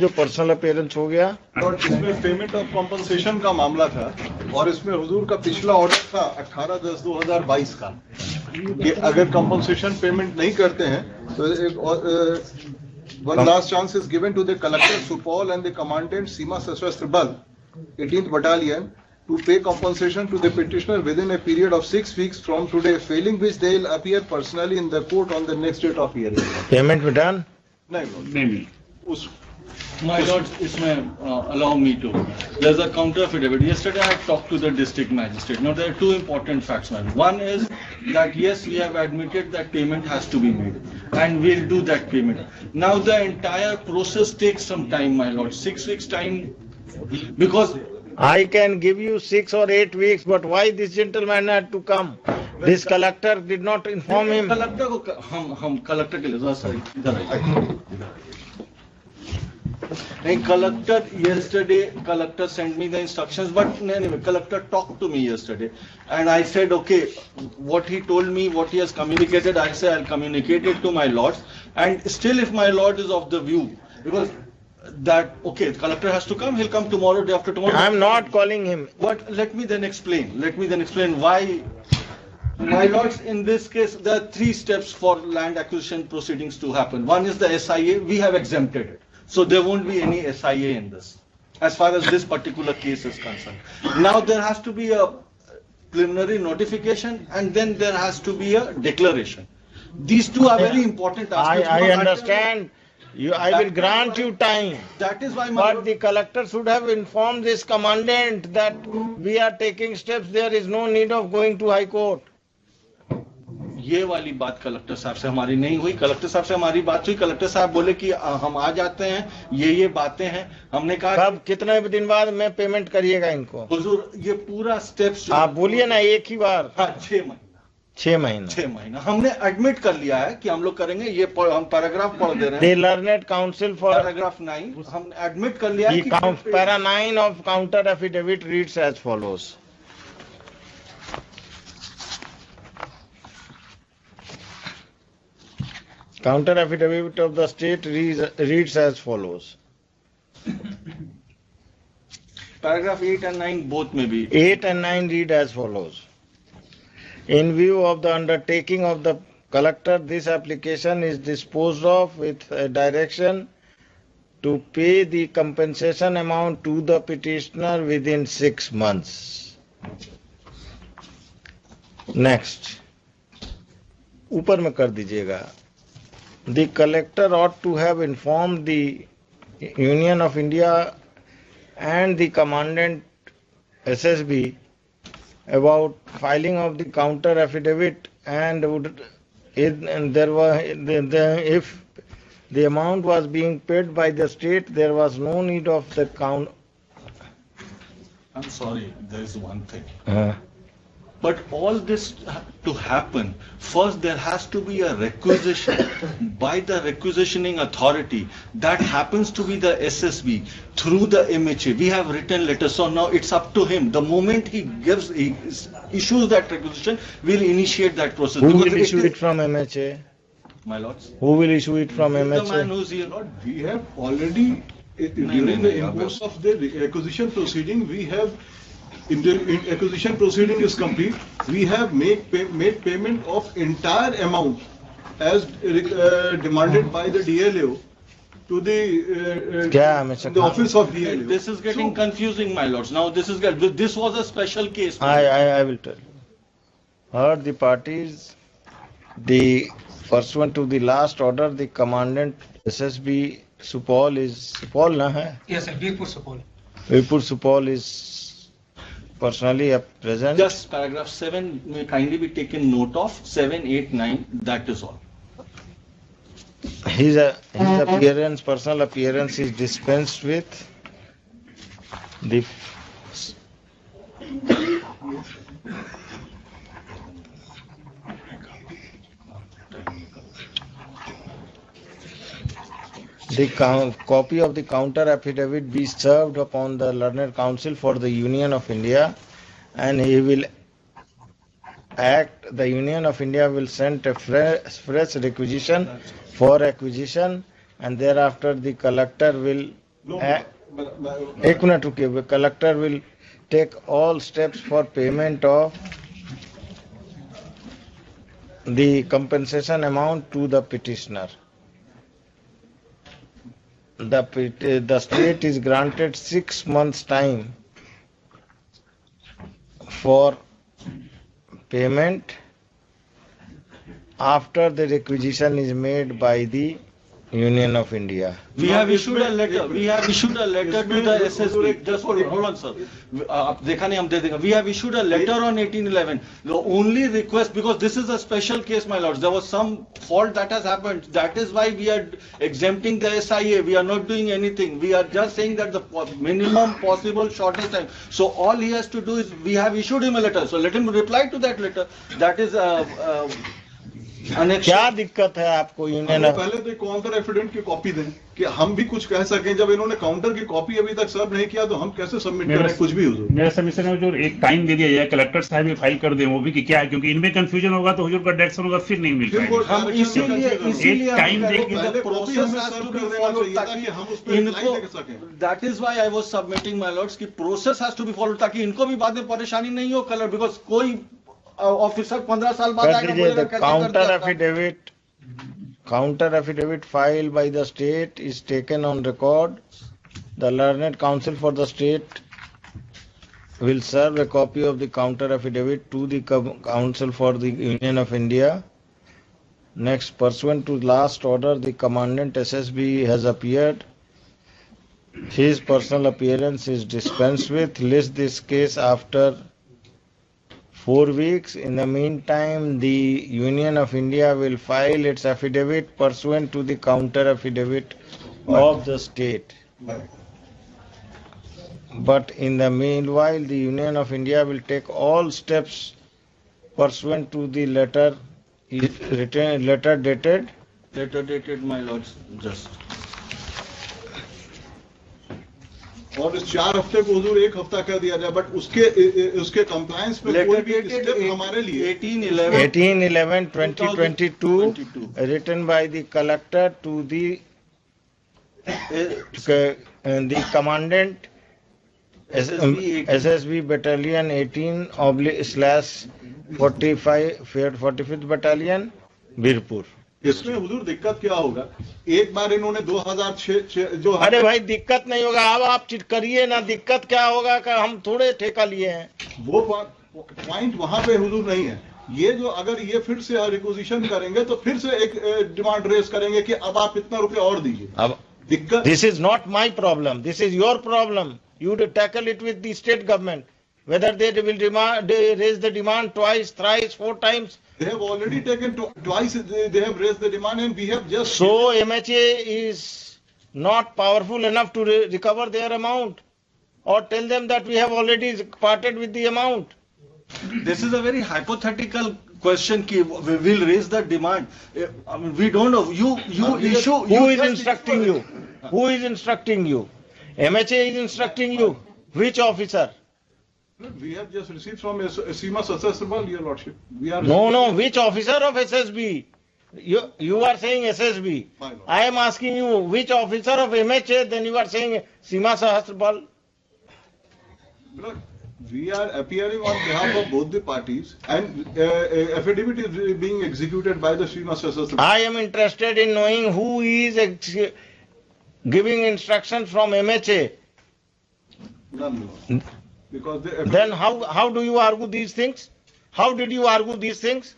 जो personal appearance हो गया और इसमें पेमेंट ऑफ कॉम्पनसेशन का मामला था और इसमें हुजूर का पिछला ऑर्डर था 18/10/2022 का कि अगर कॉम्पनसेशन पेमेंट नहीं करते हैं तो one last chance is given to the collector Supol and the commandant Seema Sashastra Bal 18th Battalion to pay compensation to the petitioner within a period of 6 weeks from today, failing which they will appear personally in the court on the next date of hearing. Payment में done नहीं उस My lord, allow me to. There's a counter affidavit. Yesterday I talked to the district magistrate. Now there are two important facts, my lord. One is that yes, we have admitted that payment has to be made, and we'll do that payment. Now the entire process takes some time, my lord. 6 weeks time, because I can give you 6 or 8 weeks, but why this gentleman had to come? This collector did not inform him. collector को हम collector के लिए sorry इधर आइए. Collector sent me the instructions, but anyway, collector talked to me yesterday, and I said, okay, what he told me, what he has communicated, I say I'll communicate it to my lords, and still if my lord is of the view, because that, okay, the collector has to come, he'll come tomorrow, day after tomorrow. I'm not calling him. But let me then explain why. My lords, in this case, there are 3 steps for land acquisition proceedings to happen. One is the SIA, we have exempted it. So there won't be any SIA in this, as far as this particular case is concerned. Now there has to be a preliminary notification, and then there has to be a declaration. These two are very important aspects. I understand. I will grant you time. That is why But the collector should have informed this commandant that we are taking steps. There is no need of going to High Court. ये वाली बात collector साहब से हमारी नहीं हुई. Collector साहब से हमारी बात हुई. कलेक्टर साहब बोले कि हम आ जाते हैं, ये बातें हैं. हमने कहा कब कितने दिन बाद में पेमेंट करिएगा इनको? हुजूर ये पूरा स्टेप्स आप बोलिए ना एक ही बार. हाँ, 6 महीना हमने एडमिट कर लिया है कि हम लोग करेंगे. ये हम पैराग्राफ पढ़ दे रहे हैं. लर्नेड काउंसिल फॉर पैराग्राफ 9 हम एडमिट कर लिया है. Para 9 of counter affidavit reads as follows. Counter affidavit of the state reads as follows. Paragraph 8 and 9 both may be. 8 and 9 read as follows. In view of the undertaking of the collector, this application is disposed of with a direction to pay the compensation amount to the petitioner within 6 months. Next. ऊपर में कर दीजिएगा. The collector ought to have informed the Union of India and the commandant SSB about filing of the counter affidavit, and if the amount was being paid by the state, there was no need of the count. I'm sorry, there is one thing. But all this to happen, first there has to be a requisition by the requisitioning authority. That happens to be the SSB through the MHA. We have written letters, so now it's up to him. The moment he issues that requisition, we'll initiate that process. Who will issue it from MHA? My lords. Who will issue it from MHA? The man who's here. Lord, we have already, during the course of the acquisition proceeding, we have, in the acquisition proceeding is complete, we have made payment of entire amount as demanded by the DLO to the office of DLO. This is getting confusing, my lords. Now this was a special case. I will tell you. Heard the parties, pursuant to the last order, the commandant SSB Supol is Supol, na hai? Yes, sir. Virpur Supol. Virpur Supol is personally present. Just paragraph 7 may kindly be taken note of. 7, 8, 9. That is all. His appearance, personal appearance, is dispensed with. The copy of the counter affidavit be served upon the learned counsel for the Union of India, and he will Act, the Union of India will send a fresh requisition for acquisition, and thereafter the collector will एक minute रुकिए, collector will take all steps for payment of the compensation amount to the petitioner. The state is granted 6 months time for payment after the requisition is made by the Union of India. We have issued a letter. We have issued a letter to the SSB. Just hold on, sir. देखा नहीं हम दे देंगे. We have issued a letter on 1811. The only request, because this is a special case, my lords, there was some fault that has happened. That is why we are exempting the SIA. We are not doing anything. We are just saying that the minimum possible shortest time. So all he has to do is, we have issued him a letter. So let him reply to that letter. That is क्या दिक्कत है आपको union? पहले तो counter affidavit की copy दें कि हम भी कुछ कह सकें. जब इन्होंने काउंटर की कॉपी अभी तक सर्व नहीं किया तो हम कैसे सबमिट करें कुछ भी? हुजूर मेरा सबमिशन है जो एक टाइम दे दिया जाए, कलेक्टर साहब भी फाइल कर दें, वो भी कि क्या है, क्योंकि इनमें कंफ्यूजन होगा तो हुजूर का डायरेक्शन होगा, फिर नहीं मिल पाएगा. हम इसीलिए टाइम देंगे. That is why I was submitting my lords की process has to be followed, ताकि इनको भी बाद में परेशानी नहीं हो कलर, बिकॉज कोई ऑफिसर 15 साल बाद आएगा बोलेगा कैसे counter affidavit filed by the state is taken on record. The learned counsel for the state will serve a copy of the counter affidavit to the counsel for the Union of India. Next, pursuant to last order, the commandant SSB has appeared. His personal appearance is dispensed with. List this case after 4 weeks. In the meantime, the Union of India will file its affidavit pursuant to the counter affidavit of the state. But in the meanwhile, the Union of India will take all steps pursuant to the letter dated, my lords, just. और इस 4 हफ्ते को हुजूर 1 हफ्ता कर दिया जाए, but उसके compliance पे कोई भी स्टेप हमारे लिए 18/11/2022 written by the collector to the commandant SSB battalion 18/45th battalion Birpur. इसमें हुजूर दिक्कत क्या होगा? एक बार इन्होंने 2006 जो, अरे भाई दिक्कत नहीं होगा, अब आप चिट करिए ना, दिक्कत क्या होगा कि हम थोड़े ठेका लिए हैं. वो पॉइंट वहां पे हुजूर नहीं है. ये जो अगर ये फिर से रिक्विजिशन करेंगे तो फिर से एक डिमांड रेस करेंगे कि अब आप इतना रुपया और दीजिए. अब दिक्कत, this is not my problem, this is your problem. You to tackle it with the state government, whether they will raise the demand twice, thrice, 4 times. They have already taken twice. They have raised the demand, and we have just. So MHA is not powerful enough to recover their amount, or tell them that we have already parted with the amount. This is a very hypothetical question. Ki we will raise the demand. I mean, we don't know. You issue. Who is instructing you? Who is instructing you? MHA is instructing you. Which officer? We have just received from Seema Sasasrabal, Your Lordship. We are. No. Which officer of SSB? You are saying SSB. I am asking you which officer of MHA. Then you are saying Seema Sasasrabal. We are appearing on behalf of both the parties, and affidavit is being executed by the Seema Sasasrabal. I am interested in knowing who is giving instructions from MHA. None. Because then how do you argue these things? How did you argue these things?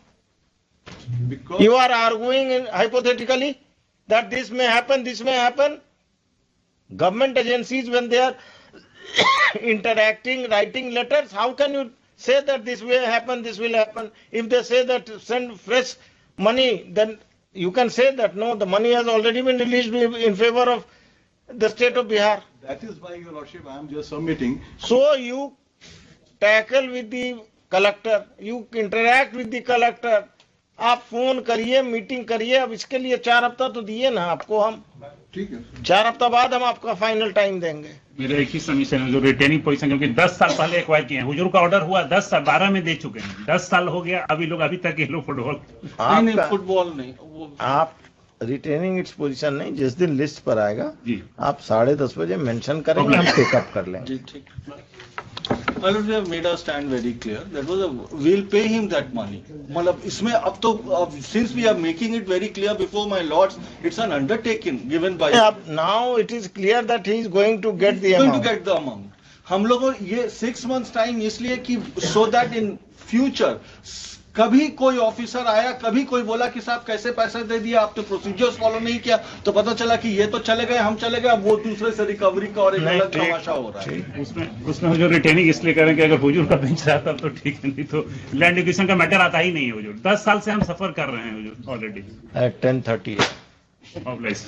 Because you are arguing hypothetically that this may happen, this may happen. Government agencies, when they are interacting, writing letters, how can you say that this will happen, this will happen? If they say that send fresh money, then you can say that no, the money has already been released in favor of the state of Bihar. That is why, Your Lordship, I am just submitting. So you tackle with the collector, you interact with the collector, आप phone करिए, meeting करिए। अब इसके लिए 4 हफ्ता तो दिए ना आपको हम, ठीक है। 4 हफ्ता बाद हम आपका फाइनल टाइम देंगे। मेरा एक ही सबमिशन है जो रिटेनिंग पोजीशन, क्योंकि 10 साल पहले एक्वायर किए हैं। हुजूर का ऑर्डर हुआ 10 साल 12 में दे चुके हैं, 10 साल हो गया, अभी लोग अभी तक ये लोग फुटबॉल नहीं आपका फुटबॉल नहीं वो आप रिटेनिंग इट्स पोजीशन नहीं, जिस दिन लिस्ट पर आएगा जी आप 10:30 बजे मेंशन करेंगे, हम टेकअप कर लेंगे। जी ठीक मतलब we have made our stand very clear that was we'll pay him that money मतलब इसमें अब तो since we are making it very clear before my lords it's an undertaking given by now it is clear that he is going to get the going amount. to get the amount हम लोगों ये 6 months time इसलिए कि so that in future कभी कोई officer आया, कभी कोई बोला कि साहब कैसे पैसे दे दिया, आपने प्रोसीजर्स फॉलो नहीं किया, तो पता चला कि ये तो चले गए, हम चले गए, वो दूसरे से रिकवरी का और एक अलग तमाशा हो रहा है। उसमें जो रिटेनिंग इसलिए करें कि अगर हुजूर का बेंच रहता तो ठीक है, नहीं तो लैंड एक्विजिशन का मैटर आता ही नहीं है। हुजूर 10 साल से हम सफर कर रहे हैं हुजूर ऑलरेडी। At 10:30. ऑब्लाइज